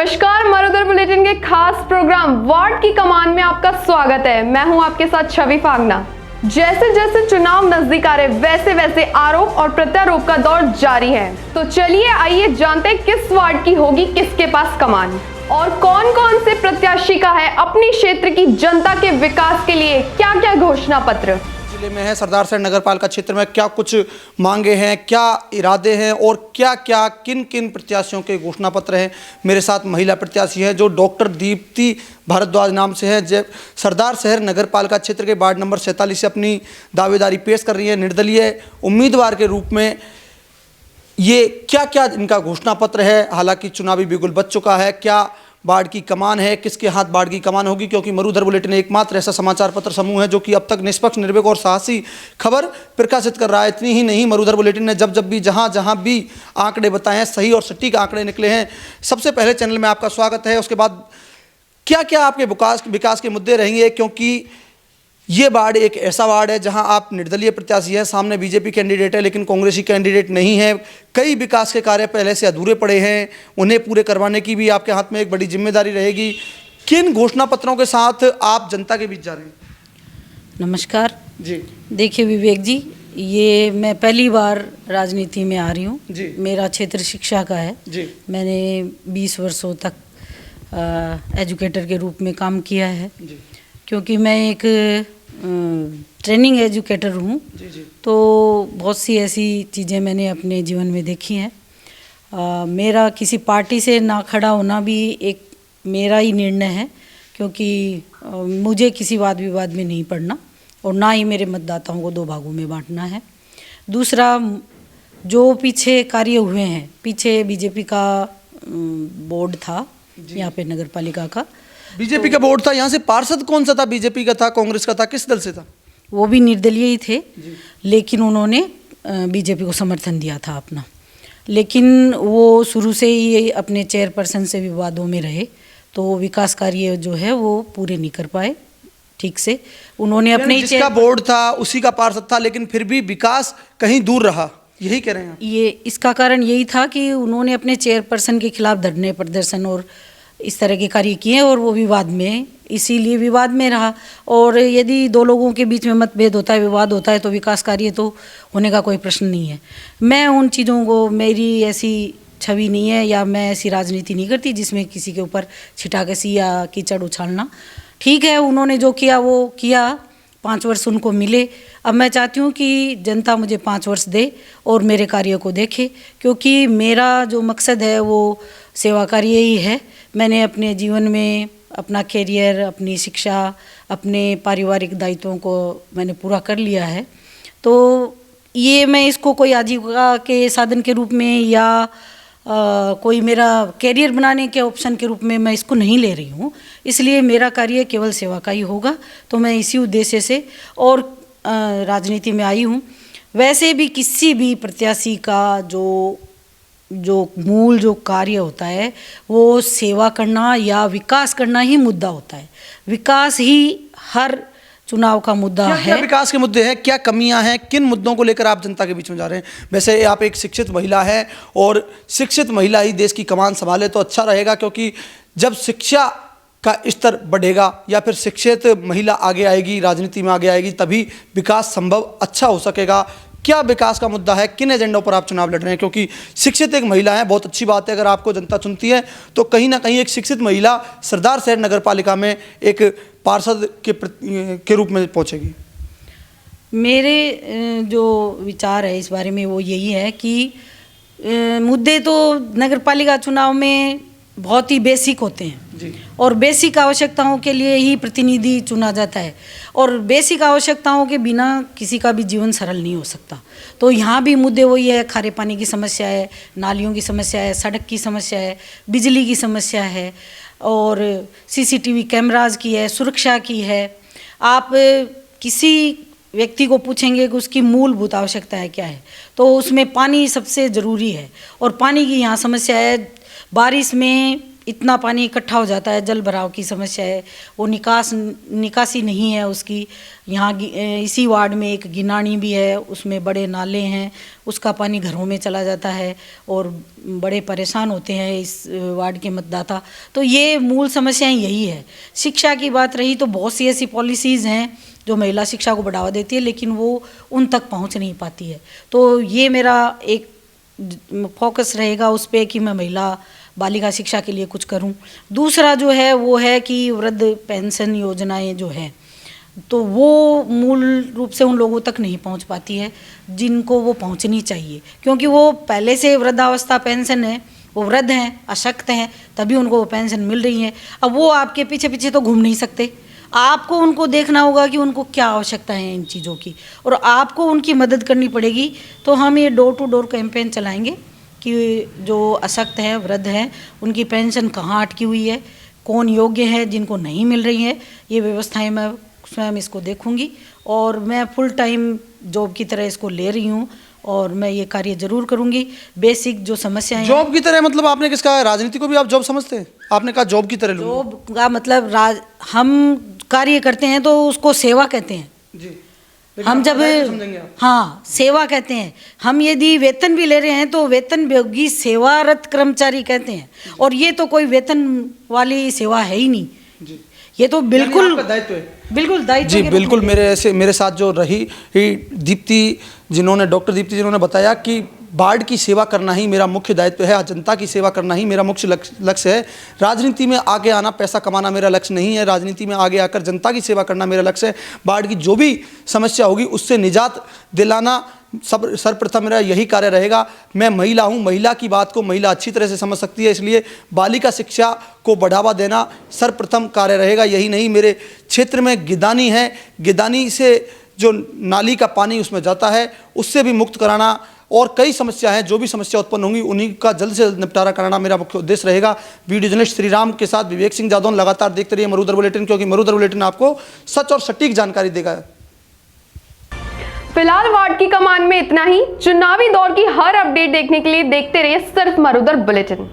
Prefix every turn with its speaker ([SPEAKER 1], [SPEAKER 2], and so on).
[SPEAKER 1] नमस्कार, मरुधर बुलेटिन के खास प्रोग्राम वार्ड की कमान में आपका स्वागत है। मैं हूं आपके साथ छवि फागना। जैसे जैसे चुनाव नजदीक आ रहे वैसे वैसे आरोप और प्रत्यारोप का दौर जारी है। तो चलिए आइए जानते हैं किस वार्ड की होगी किसके पास कमान और कौन कौन से प्रत्याशी का है अपनी क्षेत्र की जनता के विकास के लिए क्या क्या घोषणा पत्र।
[SPEAKER 2] जिले में है सरदार शहर नगर पालिका क्षेत्र में क्या कुछ मांगे हैं, क्या इरादे हैं और क्या क्या किन किन प्रत्याशियों के घोषणा पत्र हैं। मेरे साथ महिला प्रत्याशी है जो डॉक्टर दीप्ति भारद्वाज नाम से है, जब सरदार शहर नगर पालिका क्षेत्र के वार्ड नंबर 47 से अपनी दावेदारी पेश कर रही है निर्दलीय उम्मीदवार के रूप में। ये क्या क्या इनका घोषणा पत्र है, हालांकि चुनावी बिगुल बच चुका है, क्या बाढ़ की कमान है, किसके हाथ बाढ़ की कमान होगी, क्योंकि मरुधर बुलेटिन एकमात्र ऐसा समाचार पत्र समूह है जो कि अब तक निष्पक्ष, निर्भीक और साहसी खबर प्रकाशित कर रहा है। इतनी ही नहीं, मरुधर बुलेटिन ने जब भी जहां भी आंकड़े बताए हैं, सही और सटीक आंकड़े निकले हैं। सबसे पहले चैनल में आपका स्वागत है। उसके बाद क्या क्या आपके विकास के मुद्दे रहेंगे, क्योंकि ये वार्ड एक ऐसा वार्ड है जहां आप निर्दलीय प्रत्याशी हैं, सामने बीजेपी कैंडिडेट है लेकिन कांग्रेसी कैंडिडेट नहीं है। कई विकास के कार्य पहले से अधूरे पड़े हैं, उन्हें पूरे करवाने की भी आपके हाथ में एक बड़ी जिम्मेदारी रहेगी। किन घोषणा पत्रों के साथ आप जनता के बीच जा रहे हैं?
[SPEAKER 3] नमस्कार
[SPEAKER 2] जी।
[SPEAKER 3] देखिए विवेक जी, ये मैं पहली बार राजनीति में आ रही हूँ
[SPEAKER 2] जी।
[SPEAKER 3] मेरा क्षेत्र शिक्षा का है
[SPEAKER 2] जी।
[SPEAKER 3] मैंने 20 वर्षों तक एजुकेटर के रूप में काम किया है
[SPEAKER 2] जी।
[SPEAKER 3] क्योंकि मैं एक ट्रेनिंग एजुकेटर हूँ।
[SPEAKER 2] जी। जी।
[SPEAKER 3] तो बहुत सी ऐसी चीज़ें मैंने अपने जीवन में देखी हैं। मेरा किसी पार्टी से ना खड़ा होना भी एक मेरा ही निर्णय है, क्योंकि मुझे किसी वाद विवाद में नहीं पड़ना और ना ही मेरे मतदाताओं को दो भागों में बांटना है। दूसरा, जो पीछे कार्य हुए हैं, पीछे बीजेपी का बोर्ड था यहाँ पे नगर पालिका का।
[SPEAKER 2] बीजेपी का बोर्ड था, यहाँ से पार्षद कौन सा था? बीजेपी का था, कांग्रेस का था, किस दल से था?
[SPEAKER 3] वो भी निर्दलीय ही थे, लेकिन उन्होंने बीजेपी को समर्थन दिया था अपना। लेकिन वो शुरू से ही अपने चेयरपर्सन से विवादों में रहे, तो विकास कार्य जो है वो पूरे नहीं कर पाए ठीक से। उन्होंने अपने
[SPEAKER 2] जिसका बोर्ड था उसी का पार्षद था, लेकिन फिर भी विकास कहीं दूर रहा, यही कह रहे हैं?
[SPEAKER 3] ये इसका कारण यही था कि उन्होंने अपने चेयरपर्सन के खिलाफ धरने प्रदर्शन और इस तरह के कार्य किए और वो विवाद में, इसीलिए विवाद में रहा। और यदि दो लोगों के बीच में मतभेद होता है, विवाद होता है, तो विकास कार्य तो होने का कोई प्रश्न नहीं है। मैं उन चीज़ों को, मेरी ऐसी छवि नहीं है या मैं ऐसी राजनीति नहीं करती जिसमें किसी के ऊपर छिटाकसी या कीचड़ उछालना। ठीक है, उन्होंने जो किया वो किया, 5 वर्ष उनको मिले। अब मैं चाहती हूँ कि जनता मुझे 5 वर्ष दे और मेरे कार्य को देखे, क्योंकि मेरा जो मकसद है वो सेवा कार्य ही है। मैंने अपने जीवन में अपना कैरियर, अपनी शिक्षा, अपने पारिवारिक दायित्वों को मैंने पूरा कर लिया है। तो ये मैं इसको कोई आजीविका के साधन के रूप में या कोई मेरा कैरियर बनाने के ऑप्शन के रूप में मैं इसको नहीं ले रही हूँ। इसलिए मेरा कार्य केवल सेवा का ही होगा। तो मैं इसी उद्देश्य से और राजनीति में आई हूँ। वैसे भी किसी भी प्रत्याशी का जो मूल जो कार्य होता है वो सेवा करना या विकास करना ही मुद्दा होता है। विकास ही हर चुनाव का मुद्दा है।
[SPEAKER 2] क्या विकास के मुद्दे हैं, क्या कमियां हैं, किन मुद्दों को लेकर आप जनता के बीच में जा रहे हैं? वैसे आप एक शिक्षित महिला है और शिक्षित महिला ही देश की कमान संभाले तो अच्छा रहेगा, क्योंकि जब शिक्षा का स्तर बढ़ेगा या फिर शिक्षित महिला आगे आएगी, राजनीति में आगे आएगी, तभी विकास संभव अच्छा हो सकेगा। क्या विकास का मुद्दा है, किन एजेंडों पर आप चुनाव लड़ रहे हैं? क्योंकि शिक्षित एक महिला है, बहुत अच्छी बात है। अगर आपको जनता चुनती है तो कहीं ना कहीं एक शिक्षित महिला सरदार शहर नगर पालिका में एक पार्षद के रूप में पहुंचेगी।
[SPEAKER 3] मेरे जो विचार है इस बारे में वो यही है कि मुद्दे तो नगर पालिका चुनाव में बहुत ही बेसिक होते हैं
[SPEAKER 2] जी।
[SPEAKER 3] और बेसिक आवश्यकताओं के लिए ही प्रतिनिधि चुना जाता है, और बेसिक आवश्यकताओं के बिना किसी का भी जीवन सरल नहीं हो सकता। तो यहाँ भी मुद्दे वही है, खारे पानी की समस्या है, नालियों की समस्या है, सड़क की समस्या है, बिजली की समस्या है और CCTV कैमराज की है, सुरक्षा की है। आप किसी व्यक्ति को पूछेंगे कि उसकी मूलभूत आवश्यकताएं क्या है, तो उसमें पानी सबसे ज़रूरी है और पानी की यहाँ समस्या है। बारिश में इतना पानी इकट्ठा हो जाता है, जल भराव की समस्या है, वो निकासी नहीं है उसकी। यहाँ इसी वार्ड में एक गिनानी भी है, उसमें बड़े नाले हैं, उसका पानी घरों में चला जाता है और बड़े परेशान होते हैं इस वार्ड के मतदाता। तो ये मूल समस्याएं यही है। शिक्षा की बात रही तो बहुत सी ऐसी पॉलिसीज़ हैं जो महिला शिक्षा को बढ़ावा देती है, लेकिन वो उन तक पहुंच नहीं पाती है। तो ये मेरा एक फोकस रहेगा उस पे कि मैं महिला बालिका शिक्षा के लिए कुछ करूं। दूसरा जो है वो है कि वृद्ध पेंशन योजनाएं जो है तो वो मूल रूप से उन लोगों तक नहीं पहुंच पाती है जिनको वो पहुंचनी चाहिए, क्योंकि वो पहले से वृद्धावस्था पेंशन है, वो वृद्ध हैं, अशक्त हैं, तभी उनको वो पेंशन मिल रही है। अब वो आपके पीछे पीछे तो घूम नहीं सकते, आपको उनको देखना होगा कि उनको क्या आवश्यकता है इन चीज़ों की, और आपको उनकी मदद करनी पड़ेगी। तो हम ये डोर टू डोर कैंपेन चलाएंगे कि जो अशक्त हैं, वृद्ध हैं, उनकी पेंशन कहाँ अटकी हुई है, कौन योग्य है, जिनको नहीं मिल रही है, ये व्यवस्थाएं मैं स्वयं इसको देखूंगी। और मैं फुल टाइम जॉब की तरह इसको ले रही हूँ और मैं ये कार्य जरूर करूंगी। बेसिक जो समस्याएं
[SPEAKER 2] जॉब की तरह मतलब आपने किसका, राजनीति को भी आप जॉब समझते हैं? आपने कहा जॉब की तरह।
[SPEAKER 3] जॉब का मतलब हम कार्य करते हैं तो उसको सेवा कहते हैं
[SPEAKER 2] जी।
[SPEAKER 3] हम जब हाँ सेवा कहते हैं। हम यदि वेतन भी ले रहे हैं तो वेतन भोगी सेवारत कर्मचारी कहते हैं, और ये तो कोई वेतन वाली सेवा है ही नहीं जी। ये तो बिल्कुल
[SPEAKER 2] दायित्व है,
[SPEAKER 3] बिल्कुल दायित्व
[SPEAKER 2] जी बिल्कुल। मेरे साथ जो रही दीप्ति, डॉक्टर दीप्ति जिन्होंने बताया कि वार्ड की सेवा करना ही मेरा मुख्य दायित्व है, जनता की सेवा करना ही मेरा मुख्य लक्ष्य है। राजनीति में आगे आना, पैसा कमाना मेरा लक्ष्य नहीं है। राजनीति में आगे आकर जनता की सेवा करना मेरा लक्ष्य है। वार्ड की जो भी समस्या होगी उससे निजात दिलाना सर्वप्रथम मेरा यही कार्य रहेगा। मैं महिला हूँ, महिला की बात को महिला अच्छी तरह से समझ सकती है, इसलिए बालिका शिक्षा को बढ़ावा देना सर्वप्रथम कार्य रहेगा। यही नहीं, मेरे क्षेत्र में गिदानी है, गिदानी से जो नाली का पानी उसमें जाता है उससे भी मुक्त कराना, और कई समस्या हैं, जो भी समस्या उत्पन्न होंगी उन्हीं का जल्द से जल्द निपटारा कराना मेरा मुख्य उद्देश्य रहेगा। वीडियो जर्नलिस्ट श्रीराम के साथ विवेक सिंह जादौन। लगातार देखते रहिए मरुधर बुलेटिन, क्योंकि मरुधर बुलेटिन आपको सच और सटीक जानकारी देगा।
[SPEAKER 1] फिलहाल वार्ड की कमान में इतना ही। चुनावी दौर की हर अपडेट देखने के लिए देखते रहिए सिर्फ मरुधर बुलेटिन।